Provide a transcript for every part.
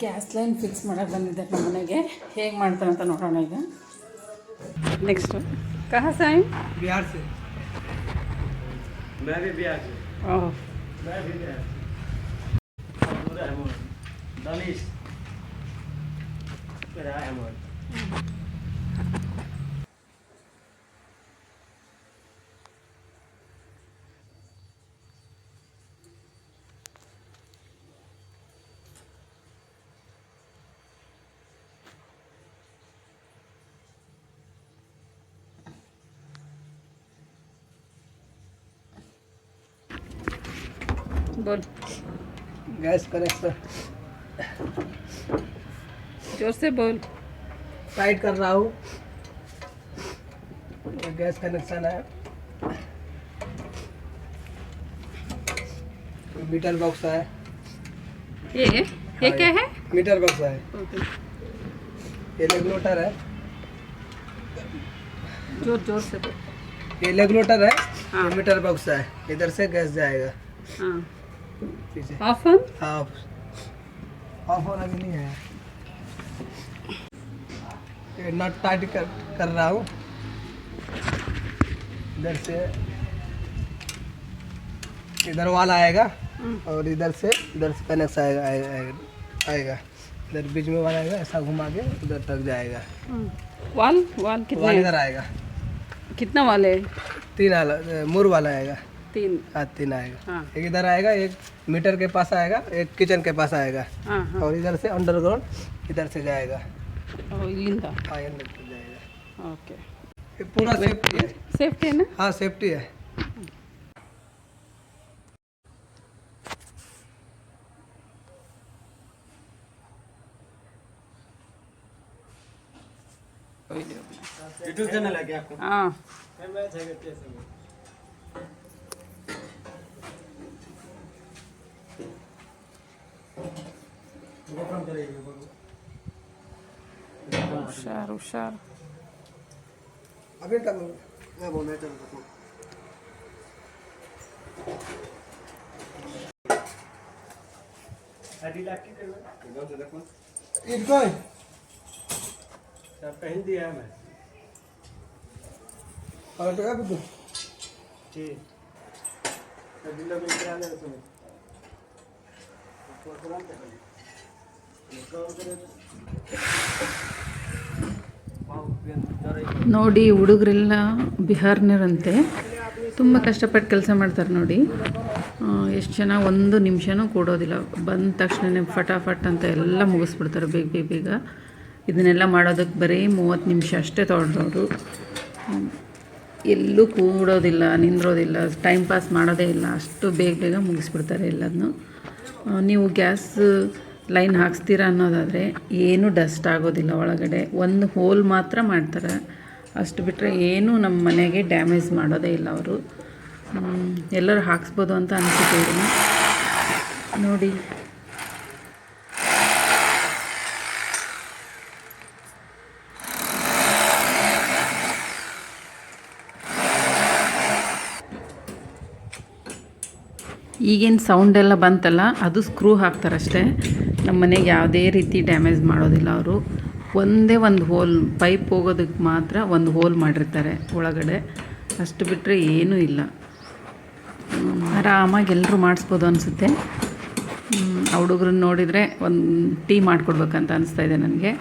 Gas line fix ಮಾಡೋಕ್ಕೆ ಬಂದಿದ್ದಾರೆ ನಮ್ಮ ಮನೆಗೆ. ಹೇಗೆ ಮಾಡ್ತಾರೆ ಅಂತ ನೋಡೋಣ ಈಗ. ನೆಕ್ಸ್ಟು ಕहाँ से आए? बिहार से। मैं भी बिहार से। ओह, मैं भी बिहार से। दानिश मेरा अहमद। बोल. गैस कनेक्शन जोर से बोल. टाइट कर रहा हूँ। ये गैस कनेक्शन है। मीटर बॉक्स है। ये क्या है? मीटर बॉक्स है। ओके. ये रेगुलेटर है। जोर से बोल. ये रेगुलेटर है। हाँ. ये मीटर बॉक्स है। इधर से गैस जाएगा। हाँ. पीछे ऑफ ऑन. ऑफ ऑफ होना भी नहीं है। ये नट टाइट कर रहा हूँ। इधर से इधर वाला आएगा और इधर से कनेक्शन आएगा। इधर बीच में वाला आएगा, ऐसा घुमा के उधर तक जाएगा। वाल कितना वाल है? इधर आएगा। कितना वाल है? 3 वाला मुर वाला आएगा। 3. हाँ 3 आएगा। हाँ. एक इधर आएगा, एक मीटर के पास आएगा, एक किचन के पास आएगा। हाँ हाँ. और इधर से अंडरग्राउंड इधर से जाएगा। इಲ್ಲಿಂದ. हाँ ये अंदर जाएगा। ओके. ये पूरा सेफ्टी है। ಸೇಫ್ಟಿ है ना? हाँ सेफ्टी है। यूट्यूब चैनल है क्या आपका? हाँ. ಹುಷಾರು. अभी तक मैं बोल रहा हूँ। इनको सब पहन दिया है मैं। और तो क्या बुद्धू? जी। सभी लोग इनके आने रहे तुम्हें। ನೋಡಿ, ಹುಡುಗರೆಲ್ಲ ಬಿಹಾರ್ನರಂತೆ. ತುಂಬ ಕಷ್ಟಪಟ್ಟು ಕೆಲಸ ಮಾಡ್ತಾರೆ ನೋಡಿ. ಎಷ್ಟು ಜನ ಒಂದು ನಿಮಿಷನೂ ಕೊಡೋದಿಲ್ಲ. ಬಂದ ತಕ್ಷಣ ಫಟಾಫಟ್ ಅಂತ ಎಲ್ಲ ಮುಗಿಸ್ಬಿಡ್ತಾರೆ ಬೇಗ. ಇದನ್ನೆಲ್ಲ ಮಾಡೋದಕ್ಕೆ ಬರೀ 30 ನಿಮಿಷ ಅಷ್ಟೇ ತೊಗೊಂಡವರು. ಎಲ್ಲೂ ಕೂಡೋದಿಲ್ಲ, ನಿಂದ್ರೋದಿಲ್ಲ, ಟೈಮ್ ಪಾಸ್ ಮಾಡೋದೇ ಇಲ್ಲ. ಅಷ್ಟು ಬೇಗ ಮುಗಿಸ್ಬಿಡ್ತಾರೆ ಎಲ್ಲದನ್ನು. ನೀವು ಗ್ಯಾಸ್ ಲೈನ್ ಹಾಕ್ಸ್ತೀರಾ ಅನ್ನೋದಾದರೆ ಏನೂ ಡಸ್ಟ್ ಆಗೋದಿಲ್ಲ ಒಳಗಡೆ. ಒಂದು ಹೋಲ್ ಮಾತ್ರ ಮಾಡ್ತಾರೆ, ಅಷ್ಟು ಬಿಟ್ಟರೆ ಏನೂ ನಮ್ಮ ಮನೆಗೆ ಡ್ಯಾಮೇಜ್ ಮಾಡೋದೇ ಇಲ್ಲ ಅವರು. ಎಲ್ಲರೂ ಹಾಕ್ಸ್ಬೋದು ಅಂತ ಅನಿಸುತ್ತೆ ಇದನ್ನು ನೋಡಿ. ಈಗೇನು ಸೌಂಡೆಲ್ಲ ಬಂತಲ್ಲ, ಅದು ಸ್ಕ್ರೂ ಹಾಕ್ತಾರಷ್ಟೇ. ನಮ್ಮ ಮನೆಗೆ ಯಾವುದೇ ರೀತಿ ಡ್ಯಾಮೇಜ್ ಮಾಡೋದಿಲ್ಲ ಅವರು. ಒಂದೇ ಒಂದು ಹೋಲ್, ಪೈಪ್ ಹೋಗೋದಕ್ಕೆ ಮಾತ್ರ ಒಂದು ಹೋಲ್ ಮಾಡಿರ್ತಾರೆ ಒಳಗಡೆ, ಅಷ್ಟು ಬಿಟ್ಟರೆ ಏನೂ ಇಲ್ಲ. ಆರಾಮಾಗಿ ಎಲ್ಲರೂ ಮಾಡಿಸ್ಬೋದು ಅನಿಸುತ್ತೆ. ಹುಡುಗ್ರನ್ನ ನೋಡಿದರೆ ಒಂದು ಟೀ ಮಾಡಿಕೊಡ್ಬೇಕಂತ ಅನಿಸ್ತಾಯಿದೆ ನನಗೆ.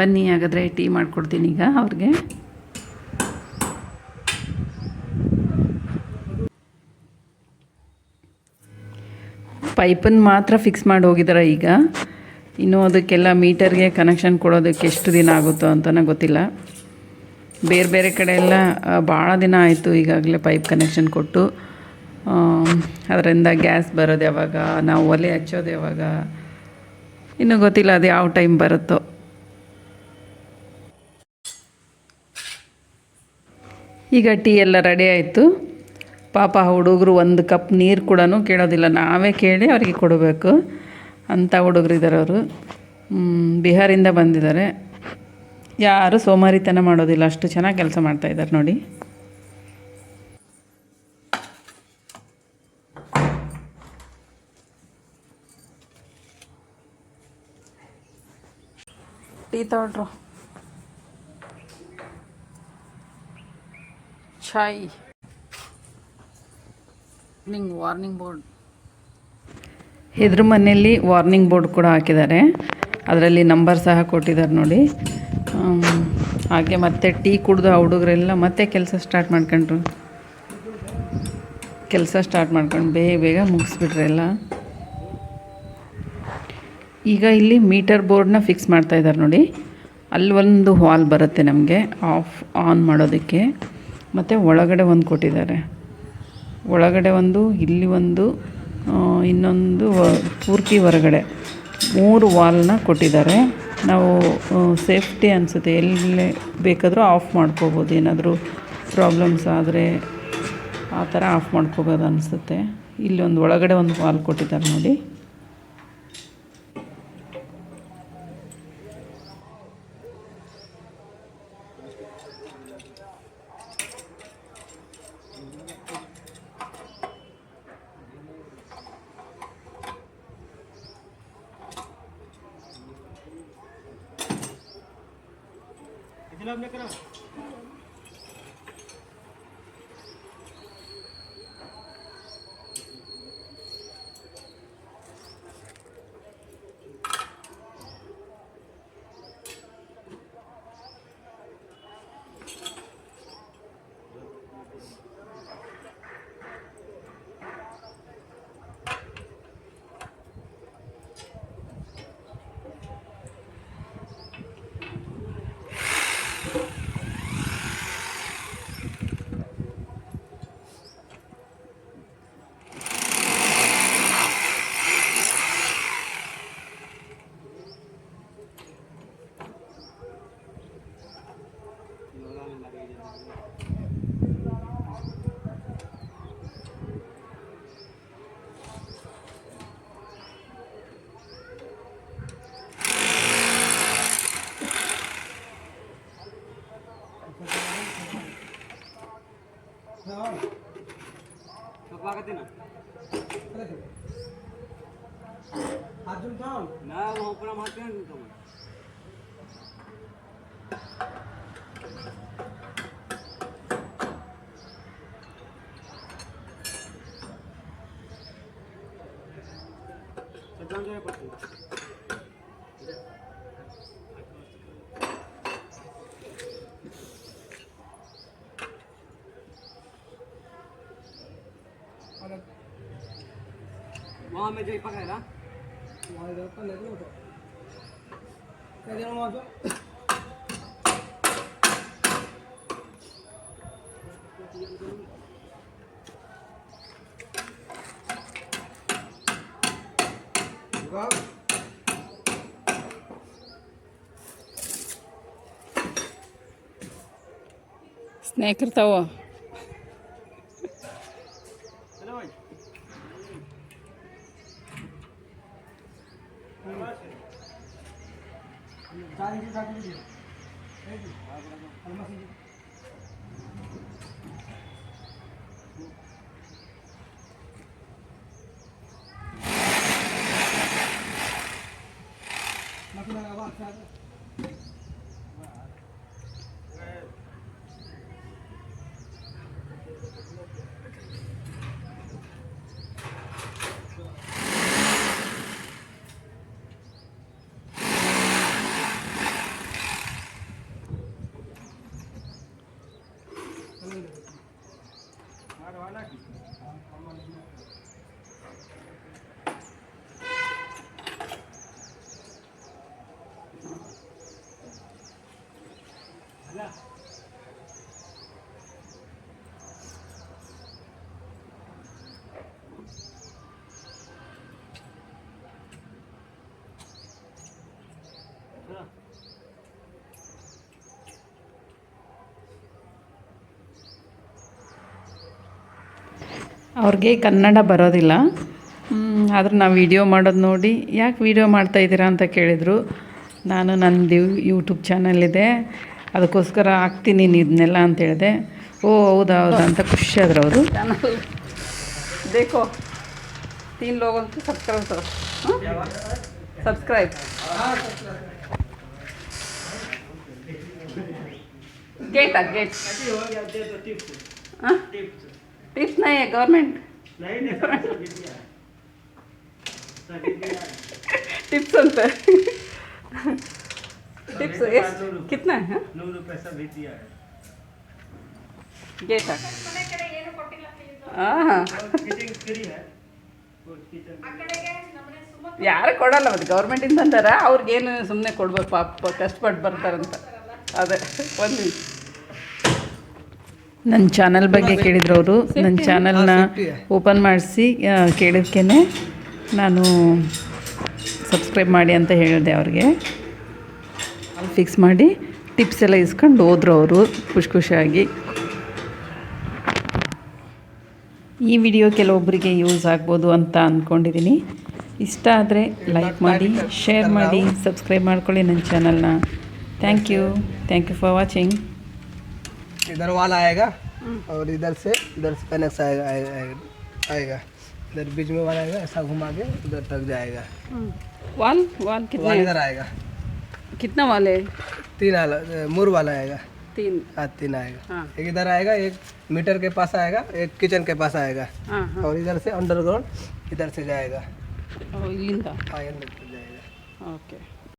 ಬನ್ನಿ ಹಾಗಾದರೆ ಟೀ ಮಾಡಿಕೊಡ್ತೀನಿ ಈಗ ಅವ್ರಿಗೆ. ಪೈಪನ್ನು ಮಾತ್ರ ಫಿಕ್ಸ್ ಮಾಡಿ ಹೋಗಿದ್ದಾರೆ ಈಗ. ಇನ್ನೂ ಅದಕ್ಕೆಲ್ಲ ಮೀಟರ್ಗೆ ಕನೆಕ್ಷನ್ ಕೊಡೋದಕ್ಕೆ ಎಷ್ಟು ದಿನ ಆಗುತ್ತೋ ಅಂತಲೇ ಗೊತ್ತಿಲ್ಲ. ಬೇರೆ ಕಡೆ ಎಲ್ಲ ಭಾಳ ದಿನ ಆಯಿತು ಈಗಾಗಲೇ ಪೈಪ್ ಕನೆಕ್ಷನ್ ಕೊಟ್ಟು. ಅದರಿಂದ ಗ್ಯಾಸ್ ಬರೋದು ಯಾವಾಗ, ನಾವು ಒಲೆ ಹಚ್ಚೋದು ಯಾವಾಗ, ಇನ್ನೂ ಗೊತ್ತಿಲ್ಲ ಅದು ಯಾವ ಟೈಮ್ ಬರುತ್ತೋ. ಈಗ ಟೀ ಎಲ್ಲ ರೆಡಿ ಆಯಿತು. ಪಾಪ ಹುಡುಗರು ಒಂದು ಕಪ್ ನೀರು ಕೂಡ ಕೇಳೋದಿಲ್ಲ, ನಾವೇ ಕೇಳಿ ಅವರಿಗೆ ಕೊಡಬೇಕು ಅಂಥ ಹುಡುಗರು ಇದ್ದಾರೆ ಅವರು. ಬಿಹಾರಿಂದ ಬಂದಿದ್ದಾರೆ. ಯಾರು ಸೋಮಾರಿತನ ಮಾಡೋದಿಲ್ಲ, ಅಷ್ಟು ಚೆನ್ನಾಗಿ ಕೆಲಸ ಮಾಡ್ತಾಯಿದ್ದಾರೆ ನೋಡಿ. ಟೀ ತಗೊಳ್ರು. ಚಾಯ್. Warning board. ಇದ್ರ ಮನೆಯಲ್ಲಿ ವಾರ್ನಿಂಗ್ ಬೋರ್ಡ್ ಕೂಡ ಹಾಕಿದ್ದಾರೆ. ಅದರಲ್ಲಿ ನಂಬರ್ ಸಹ ಕೊಟ್ಟಿದ್ದಾರೆ ನೋಡಿ. ಹಾಗೆ ಮತ್ತೆ ಟೀ ಕುಡಿದು ಆ ಹುಡುಗರೆಲ್ಲ ಮತ್ತೆ ಕೆಲಸ ಸ್ಟಾರ್ಟ್ ಮಾಡ್ಕೊಂಡ್ರು. ಬೇಗ ಬೇಗ ಮುಗಿಸ್ಬಿಟ್ರೆ ಎಲ್ಲ. ಈಗ ಇಲ್ಲಿ ಮೀಟರ್ ಬೋರ್ಡ್ನ ಫಿಕ್ಸ್ ಮಾಡ್ತಾ ಇದ್ದಾರೆ ನೋಡಿ. ಅಲ್ಲಿ ಒಂದು ವಾಲ್ ಬರುತ್ತೆ ನಮಗೆ ಆಫ್ ಆನ್ ಮಾಡೋದಕ್ಕೆ. ಮತ್ತು ಒಳಗಡೆ ಒಂದು ಕೊಟ್ಟಿದ್ದಾರೆ. ಒಳಗಡೆ ಒಂದು, ಇಲ್ಲಿ ಒಂದು, ಇನ್ನೊಂದು ಪೂರ್ತಿ ಹೊರಗಡೆ 3 ವಾಲ್ನ ಕೊಟ್ಟಿದ್ದಾರೆ. ನಾವು ಸೇಫ್ಟಿ ಅನಿಸುತ್ತೆ, ಎಲ್ಲೇ ಬೇಕಾದರೂ ಆಫ್ ಮಾಡ್ಕೋಬೋದು. ಏನಾದರೂ ಪ್ರಾಬ್ಲಮ್ಸ್ ಆದರೆ ಆ ಥರ ಆಫ್ ಮಾಡ್ಕೋಬೋದು ಅನಿಸುತ್ತೆ. ಇಲ್ಲಿ ಒಂದು ಒಳಗಡೆ ಒಂದು ವಾಲ್ ಕೊಟ್ಟಿದ್ದಾರೆ ನೋಡಿ. वहाँ में जो पकड़ेगा वहाँ इधर पर लगे हो तो क्या देना वहाँ पे ಸ್ನೇಕ್ ಇರ್ತಾವ. ಅವ್ರಿಗೆ ಕನ್ನಡ ಬರೋದಿಲ್ಲ. ಆದ್ರೆ ನಾವು ವಿಡಿಯೋ ಮಾಡೋದು ನೋಡಿ ಯಾಕೆ ವಿಡಿಯೋ ಮಾಡ್ತಾಯಿದ್ದೀರಾ ಅಂತ ಕೇಳಿದರು. ನಾನು ನನ್ನದು ಯೂಟ್ಯೂಬ್ ಚಾನಲ್ ಇದೆ, ಅದಕ್ಕೋಸ್ಕರ ಹಾಕ್ತೀನಿ ಇದನ್ನೆಲ್ಲ ಅಂತ ಹೇಳಿದೆ. ಓ ಹೌದಾ ಅಂತ ಖುಷಿಯಾದ್ರು ಅವರು. ಚಾನಲ್ देखो 3 लोगों को सब्सक्राइब करो. सब्सक्राइब गेट आ गेट हाँ टिप्स नहीं है गवर्नमेंट टिप्स ಅಂತ टिप्स कितना है 100 रुपए सब भी दिया है गेट ಹಾಂ फिटिंग फ्री है किचन ಯಾರು ಕೊಡಲ್ಲ ಮತ್ತು ಗೌರ್ಮೆಂಟಿಂದ ಅಂತಾರ ಅವ್ರಿಗೇನು ಸುಮ್ಮನೆ ಕೊಡ್ಬೇಕು ಪಾಪ ಕಷ್ಟಪಟ್ಟು ಬರ್ತಾರಂತ ಅದೇ ಒಂದು ನನ್ನ ಚಾನಲ್ ಬಗ್ಗೆ ಕೇಳಿದ್ರು ಅವರು ನನ್ನ ಚಾನಲ್ನ ಓಪನ್ ಮಾಡಿಸಿ ಕೇಳಿದ್ಕೇ ನಾನು ಸಬ್ಸ್ಕ್ರೈಬ್ ಮಾಡಿ ಅಂತ ಹೇಳಿದೆ ಅವ್ರಿಗೆ ಫಿಕ್ಸ್ ಮಾಡಿ ಟಿಪ್ಸ್ ಎಲ್ಲ ಇಸ್ಕೊಂಡು ಹೋದ್ರು ಅವರು ಖುಷಿಯಾಗಿ. ಈ ವಿಡಿಯೋ ಕೆಲವೊಬ್ಬರಿಗೆ ಯೂಸ್ ಆಗ್ಬೋದು ಅಂತ ಅಂದ್ಕೊಂಡಿದ್ದೀನಿ. ಇಷ್ಟ ಆದರೆ ಲೈಕ್ ಮಾಡಿ, ಶೇರ್ ಮಾಡಿ, ಸಬ್ಸ್ಕ್ರೈಬ್ ಮಾಡ್ಕೊಳ್ಳಿ ನನ್ನ ಚಾನಲ್ನ. Thank you for watching. इधर वाल आएगा और इधर से कनेक्स आएगा इधर बीच में वाल आएगा, ऐसा घुमा के उधर तक जाएगा. वाल वाल कितना इधर आएगा, कितना वाल है? 3 मूर वाला आएगा. 3 हाँ 3 आएगा. हाँ. एक इधर आएगा, एक मीटर के पास आएगा, एक किचन के पास आएगा. हाँ हाँ और इधर से अंडरग्राउंड इधर से जाएगा. ಇಲ್ಲಿಂದ हाँ अंदर तक जाएगा. ಓಕೆ